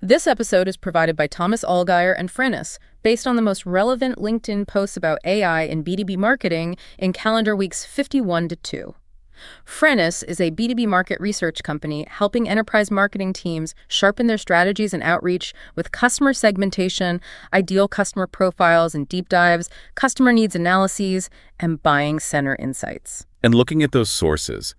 This episode is provided by Thomas Allgaier and Frennis, based on the most relevant LinkedIn posts about AI in B2B marketing in calendar weeks 51 to 2. Frennis is a B2B market research company helping enterprise marketing teams sharpen their strategies and outreach with customer segmentation, ideal customer profiles and deep dives, customer needs analyses, and buying center insights. And looking at those sources,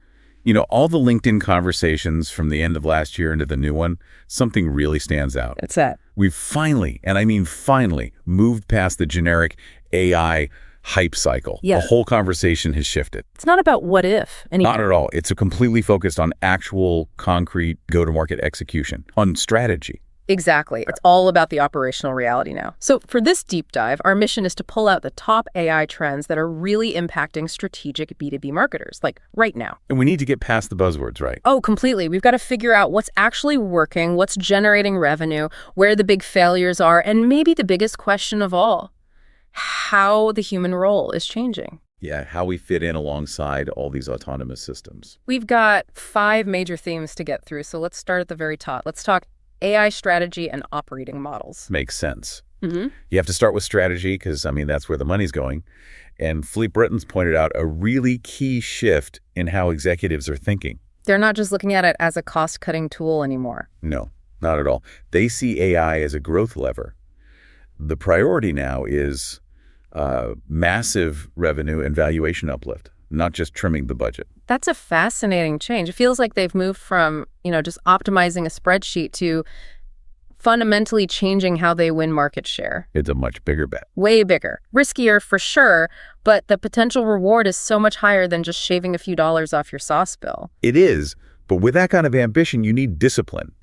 all the LinkedIn conversations from the end of last year into the new one, something really stands out. What's that? We've finally, and I mean finally, moved past the generic AI hype cycle. Yeah. The whole conversation has shifted. It's not about what if anymore. Not at all. It's completely focused on actual, concrete, go-to-market execution, on strategy. Exactly. It's all about the operational reality now. So for this deep dive, our mission is to pull out the top AI trends that are really impacting strategic B2B marketers, like right now. And we need to get past the buzzwords, right? Oh, completely. We've got to figure out what's actually working, what's generating revenue, where the big failures are, and maybe the biggest question of all, how the human role is changing. Yeah, how we fit in alongside all these autonomous systems. We've got 5 major themes to get through, so let's start at the very top. Let's talk AI strategy and operating models. Makes sense. Mm-hmm. You have to start with strategy because, that's where the money's going. And Philippe Britton's pointed out a really key shift in how executives are thinking. They're not just looking at it as a cost-cutting tool anymore. No, not at all. They see AI as a growth lever. The priority now is massive revenue and valuation uplift, not just trimming the budget. That's a fascinating change. It feels like they've moved from, just optimizing a spreadsheet to fundamentally changing how they win market share. It's a much bigger bet. Way bigger. Riskier for sure, but the potential reward is so much higher than just shaving a few dollars off your sauce bill. It is, but with that kind of ambition, you need discipline.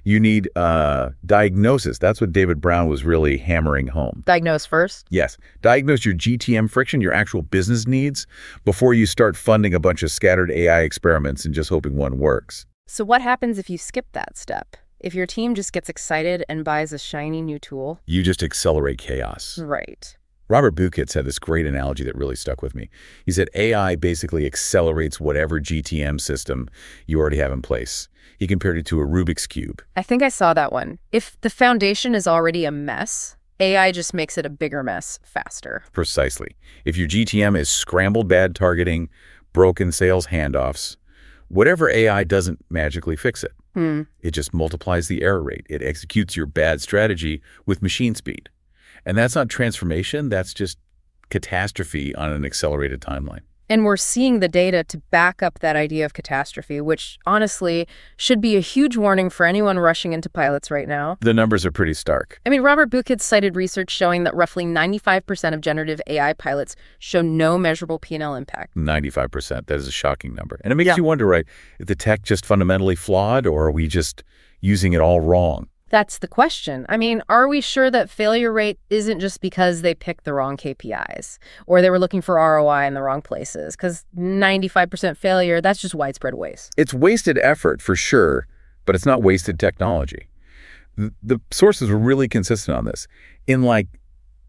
You need diagnosis. That's what David Brown was really hammering home. Diagnose first? Yes. Diagnose your GTM friction, your actual business needs, before you start funding a bunch of scattered AI experiments and just hoping one works. So what happens if you skip that step? If your team just gets excited and buys a shiny new tool? You just accelerate chaos. Right. Robert Bukitz had this great analogy that really stuck with me. He said AI basically accelerates whatever GTM system you already have in place. He compared it to a Rubik's Cube. I think I saw that one. If the foundation is already a mess, AI just makes it a bigger mess faster. Precisely. If your GTM is scrambled bad targeting, broken sales handoffs, whatever AI doesn't magically fix it. It just multiplies the error rate. It executes your bad strategy with machine speed. And that's not transformation, that's just catastrophe on an accelerated timeline. And we're seeing the data to back up that idea of catastrophe, which honestly should be a huge warning for anyone rushing into pilots right now. The numbers are pretty stark. Robert Bukitz cited research showing that roughly 95% of generative AI pilots show no measurable P&L impact. 95%. That is a shocking number. And it makes you wonder, right, if the tech just fundamentally flawed, or are we just using it all wrong? That's the question. Are we sure that failure rate isn't just because they picked the wrong KPIs or they were looking for ROI in the wrong places? Because 95% failure, that's just widespread waste. It's wasted effort for sure, but it's not wasted technology. The sources were really consistent on this. In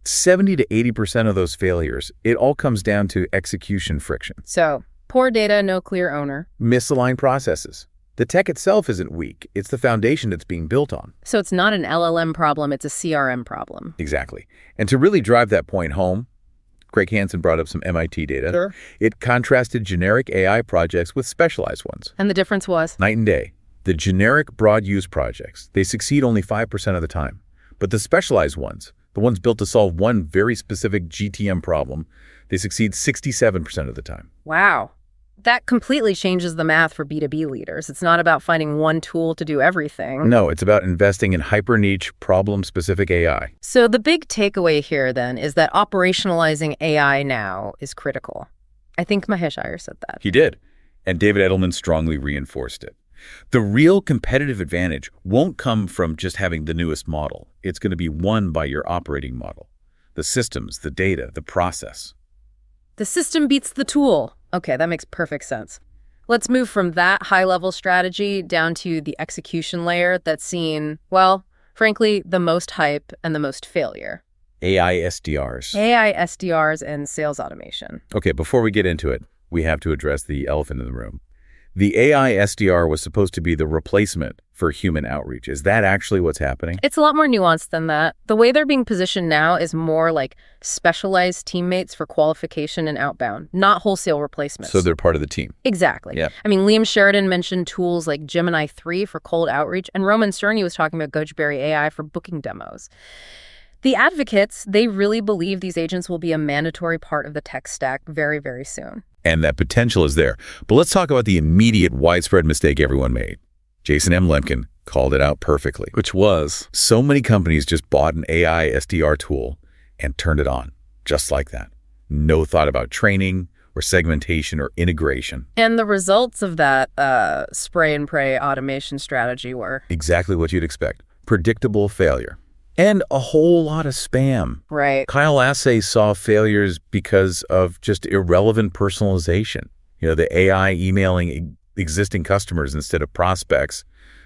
70 to 80% of those failures, it all comes down to execution friction. So poor data, no clear owner. Misaligned processes. The tech itself isn't weak. It's the foundation it's being built on. So it's not an LLM problem, it's a CRM problem. Exactly. And to really drive that point home, Craig Hansen brought up some MIT data. Sure. It contrasted generic AI projects with specialized ones. And the difference was? Night and day. The generic broad use projects, they succeed only 5% of the time. But the specialized ones, the ones built to solve one very specific GTM problem, they succeed 67% of the time. Wow. That completely changes the math for B2B leaders. It's not about finding one tool to do everything. No, it's about investing in hyper-niche, problem-specific AI. So the big takeaway here, then, is that operationalizing AI now is critical. I think Mahesh Iyer said that. He did, and David Edelman strongly reinforced it. The real competitive advantage won't come from just having the newest model. It's going to be won by your operating model, the systems, the data, the process. The system beats the tool. Okay, that makes perfect sense. Let's move from that high-level strategy down to the execution layer that's seen, well, frankly, the most hype and the most failure. AI SDRs. AI SDRs and sales automation. Okay, before we get into it, we have to address the elephant in the room. The AI SDR was supposed to be the replacement for human outreach. Is that actually what's happening? It's a lot more nuanced than that. The way they're being positioned now is more like specialized teammates for qualification and outbound, not wholesale replacements. So they're part of the team. Exactly. Yeah. I mean, Liam Sheridan mentioned tools like Gemini 3 for cold outreach, and Roman Cerny was talking about Gochberry AI for booking demos. The advocates, they really believe these agents will be a mandatory part of the tech stack very, very soon. And that potential is there. But let's talk about the immediate widespread mistake everyone made. Jason M. Lemkin called it out perfectly. Which was? So many companies just bought an AI SDR tool and turned it on, just like that. No thought about training or segmentation or integration. And the results of that spray and pray automation strategy were? Exactly what you'd expect. Predictable failure. And a whole lot of spam. Right. Kyle Assay saw failures because of just irrelevant personalization. The AI emailing existing customers instead of prospects.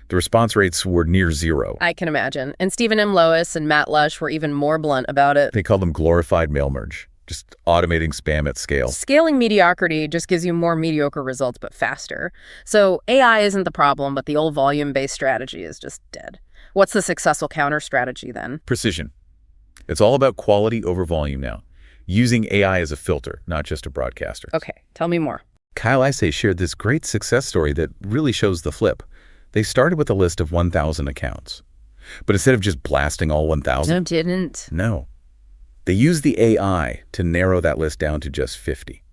The response rates were near zero. I can imagine. And Stephen M. Lois and Matt Lush were even more blunt about it. They called them glorified mail merge, just automating spam at scale. Scaling mediocrity just gives you more mediocre results, but faster. So AI isn't the problem, but the old volume-based strategy is just dead. What's the successful counter strategy then? Precision. It's all about quality over volume now, using AI as a filter, not just a broadcaster. Okay, tell me more. Kyle Assay shared this great success story that really shows the flip. They started with a list of 1,000 accounts. But instead of just blasting all 1,000... No, didn't. No. They used the AI to narrow that list down to just 50.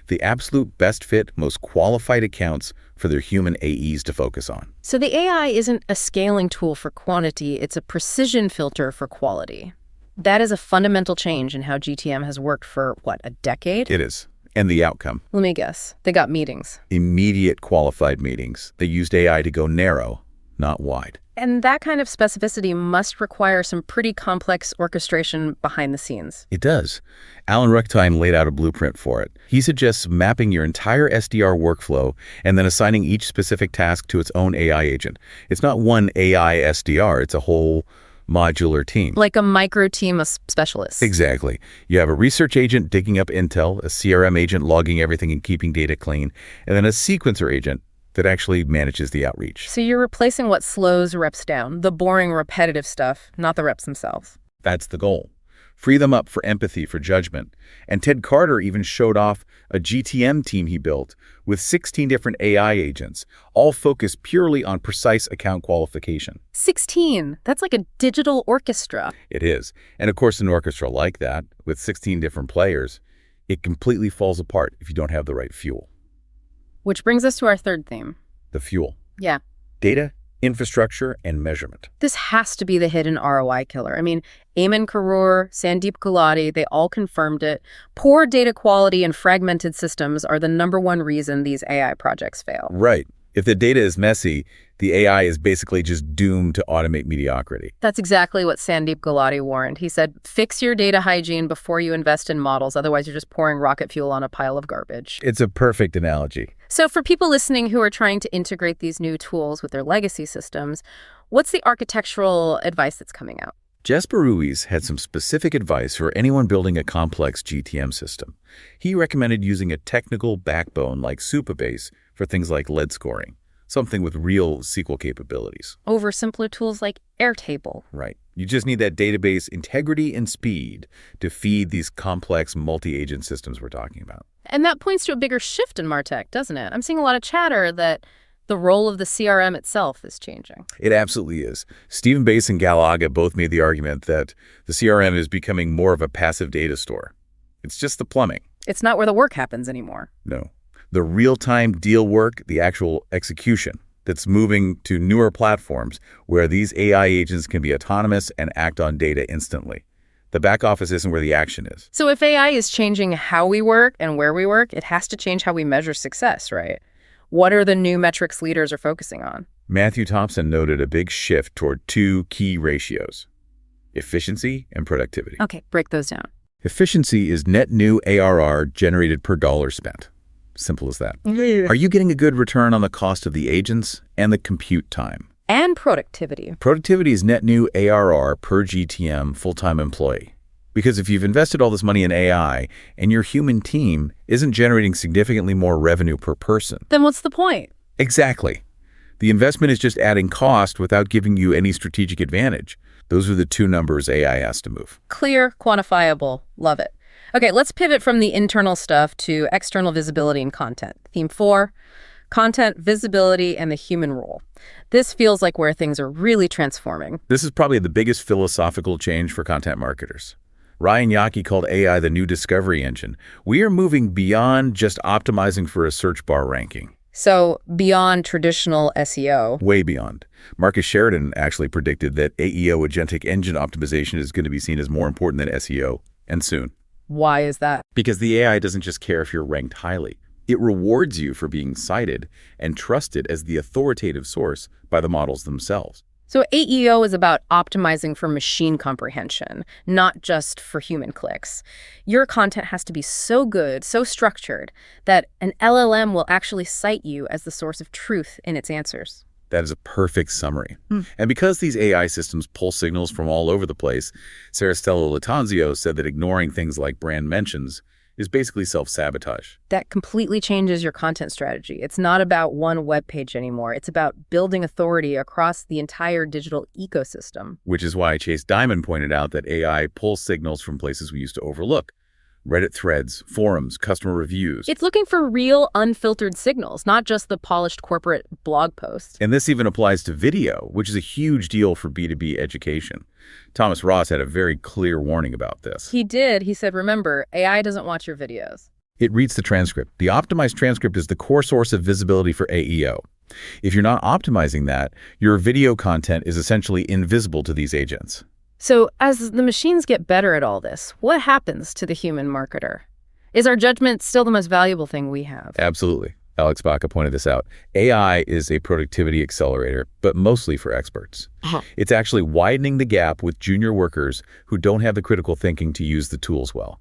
The absolute best fit, most qualified accounts for their human AEs to focus on. So the AI isn't a scaling tool for quantity, it's a precision filter for quality. That is a fundamental change in how GTM has worked for, what, a decade? It is. And the outcome? Let me guess. They got meetings. Immediate qualified meetings. They used AI to go narrow, not wide. And that kind of specificity must require some pretty complex orchestration behind the scenes. It does. Alan Rueckheim laid out a blueprint for it. He suggests mapping your entire SDR workflow and then assigning each specific task to its own AI agent. It's not one AI SDR, it's a whole modular team. Like a micro team of specialists. Exactly. You have a research agent digging up intel, a CRM agent logging everything and keeping data clean, and then a sequencer agent that actually manages the outreach. So you're replacing what slows reps down, the boring, repetitive stuff, not the reps themselves. That's the goal. Free them up for empathy, for judgment. And Ted Carter even showed off a GTM team he built with 16 different AI agents, all focused purely on precise account qualification. 16? That's like a digital orchestra. It is. And of course, an orchestra like that, with 16 different players, it completely falls apart if you don't have the right fuel. Which brings us to our third theme. The fuel. Yeah. Data, infrastructure, and measurement. This has to be the hidden ROI killer. I mean, Ayman Karur, Sandeep Gulati, they all confirmed it. Poor data quality and fragmented systems are the #1 reason these AI projects fail. Right. If the data is messy, the AI is basically just doomed to automate mediocrity. That's exactly what Sandeep Gulati warned. He said, fix your data hygiene before you invest in models, otherwise you're just pouring rocket fuel on a pile of garbage. It's a perfect analogy. So for people listening who are trying to integrate these new tools with their legacy systems, what's the architectural advice that's coming out? Jesper Ruiz had some specific advice for anyone building a complex GTM system. He recommended using a technical backbone like Supabase for things like lead scoring, something with real SQL capabilities. Over simpler tools like Airtable. Right. You just need that database integrity and speed to feed these complex multi-agent systems we're talking about. And that points to a bigger shift in MarTech, doesn't it? I'm seeing a lot of chatter that the role of the CRM itself is changing. It absolutely is. Stephen Bass and Galaga both made the argument that the CRM is becoming more of a passive data store. It's just the plumbing. It's not where the work happens anymore. No. The real-time deal work, the actual execution, that's moving to newer platforms where these AI agents can be autonomous and act on data instantly. The back office isn't where the action is. So if AI is changing how we work and where we work, it has to change how we measure success, right? What are the new metrics leaders are focusing on? Matthew Thompson noted a big shift toward 2 key ratios: efficiency and productivity. Okay, break those down. Efficiency is net new ARR generated per dollar spent. Simple as that. Are you getting a good return on the cost of the agents and the compute time? And productivity. Productivity is net new ARR per GTM full-time employee. Because if you've invested all this money in AI and your human team isn't generating significantly more revenue per person, Then what's the point? Exactly. The investment is just adding cost without giving you any strategic advantage. Those are the two numbers AI has to move. Clear, quantifiable. Love it. Okay, let's pivot from the internal stuff to external visibility and content. Theme 4, content, visibility, and the human role. This feels like where things are really transforming. This is probably the biggest philosophical change for content marketers. Ryan Yackee called AI the new discovery engine. We are moving beyond just optimizing for a search bar ranking. So beyond traditional SEO. Way beyond. Marcus Sheridan actually predicted that AEO agentic engine optimization is going to be seen as more important than SEO, and soon. Why is that? Because the AI doesn't just care if you're ranked highly. It rewards you for being cited and trusted as the authoritative source by the models themselves. So AEO is about optimizing for machine comprehension, not just for human clicks. Your content has to be so good, so structured, that an LLM will actually cite you as the source of truth in its answers. That is a perfect summary. And because these AI systems pull signals from all over the place, Sarah Stella Latanzio said that ignoring things like brand mentions is basically self-sabotage. That completely changes your content strategy. It's not about one web page anymore. It's about building authority across the entire digital ecosystem. Which is why Chase Diamond pointed out that AI pulls signals from places we used to overlook. Reddit threads, forums, customer reviews. It's looking for real, unfiltered signals, not just the polished corporate blog posts. And this even applies to video, which is a huge deal for B2B education. Thomas Ross had a very clear warning about this. He did. He said, remember, AI doesn't watch your videos. It reads the transcript. The optimized transcript is the core source of visibility for AEO. If you're not optimizing that, your video content is essentially invisible to these agents. So as the machines get better at all this, what happens to the human marketer? Is our judgment still the most valuable thing we have? Absolutely. Alex Baca pointed this out. AI is a productivity accelerator, but mostly for experts. It's actually widening the gap with junior workers who don't have the critical thinking to use the tools well.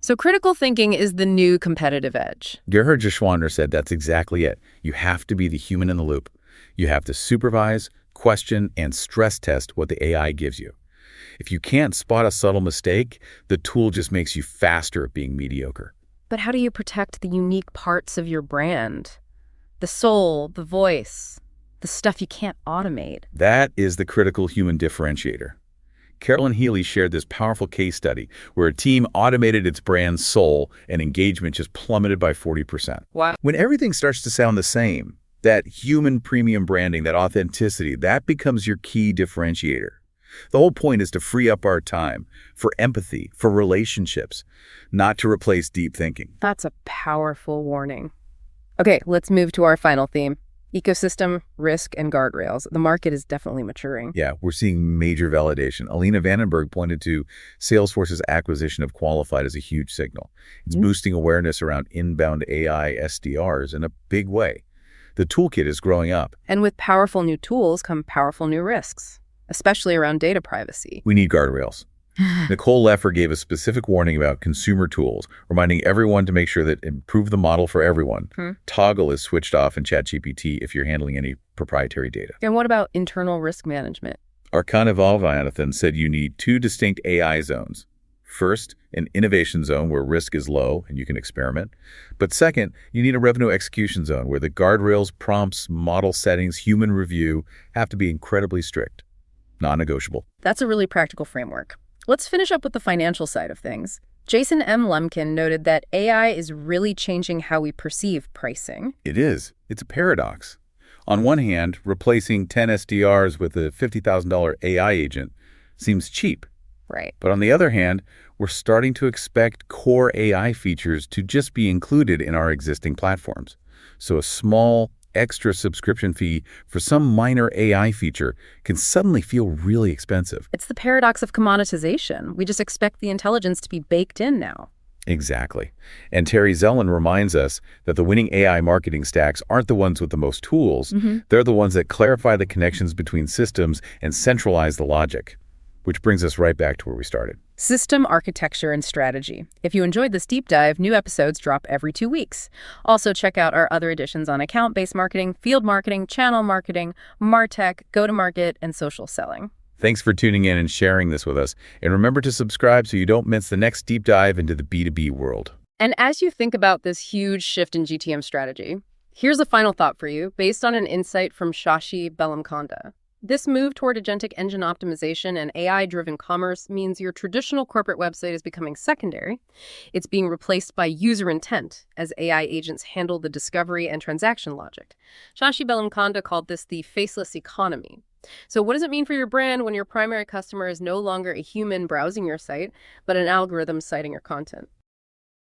So critical thinking is the new competitive edge. Gerhard Geschwander said that's exactly it. You have to be the human in the loop. You have to supervise, question, and stress test what the AI gives you. If you can't spot a subtle mistake, the tool just makes you faster at being mediocre. But how do you protect the unique parts of your brand? The soul, the voice, the stuff you can't automate. That is the critical human differentiator. Carolyn Healy shared this powerful case study where a team automated its brand's soul and engagement just plummeted by 40%. Wow. When everything starts to sound the same, that human premium branding, that authenticity, that becomes your key differentiator. The whole point is to free up our time for empathy, for relationships, not to replace deep thinking. That's a powerful warning. Okay, let's move to our final theme. Ecosystem, risk, and guardrails. The market is definitely maturing. Yeah, we're seeing major validation. Alina Vandenberg pointed to Salesforce's acquisition of Qualified as a huge signal. It's boosting awareness around inbound AI SDRs in a big way. The toolkit is growing up. And with powerful new tools come powerful new risks, especially around data privacy. We need guardrails. Nicole Leffer gave a specific warning about consumer tools, reminding everyone to make sure that improve the model for everyone. Toggle is switched off in ChatGPT if you're handling any proprietary data. And what about internal risk management? Arkan Evalvanathan said you need two distinct AI zones. First, an innovation zone where risk is low and you can experiment. But second, you need a revenue execution zone where the guardrails, prompts, model settings, human review have to be incredibly strict, non-negotiable. That's a really practical framework. Let's finish up with the financial side of things. Jason M. Lemkin noted that AI is really changing how we perceive pricing. It is. It's a paradox. On one hand, replacing 10 SDRs with a $50,000 AI agent seems cheap. Right. But on the other hand, we're starting to expect core AI features to just be included in our existing platforms. So a small extra subscription fee for some minor AI feature can suddenly feel really expensive. It's the paradox of commoditization. We just expect the intelligence to be baked in now. Exactly. And Terry Zellin reminds us that the winning AI marketing stacks aren't the ones with the most tools. They're the ones that clarify the connections between systems and centralize the logic. Which brings us right back to where we started. System architecture and strategy. If you enjoyed this deep dive, new episodes drop every 2 weeks. Also, check out our other editions on account-based marketing, field marketing, channel marketing, MarTech, go-to-market, and social selling. Thanks for tuning in and sharing this with us. And remember to subscribe so you don't miss the next deep dive into the B2B world. And as you think about this huge shift in GTM strategy, Here's a final thought for you, based on an insight from Shashi Bellamkonda. This move toward agentic engine optimization and AI-driven commerce means your traditional corporate website is becoming secondary. It's being replaced by user intent as AI agents handle the discovery and transaction logic. Shashi Bellamkonda called this the faceless economy. So what does it mean for your brand when your primary customer is no longer a human browsing your site, but an algorithm citing your content?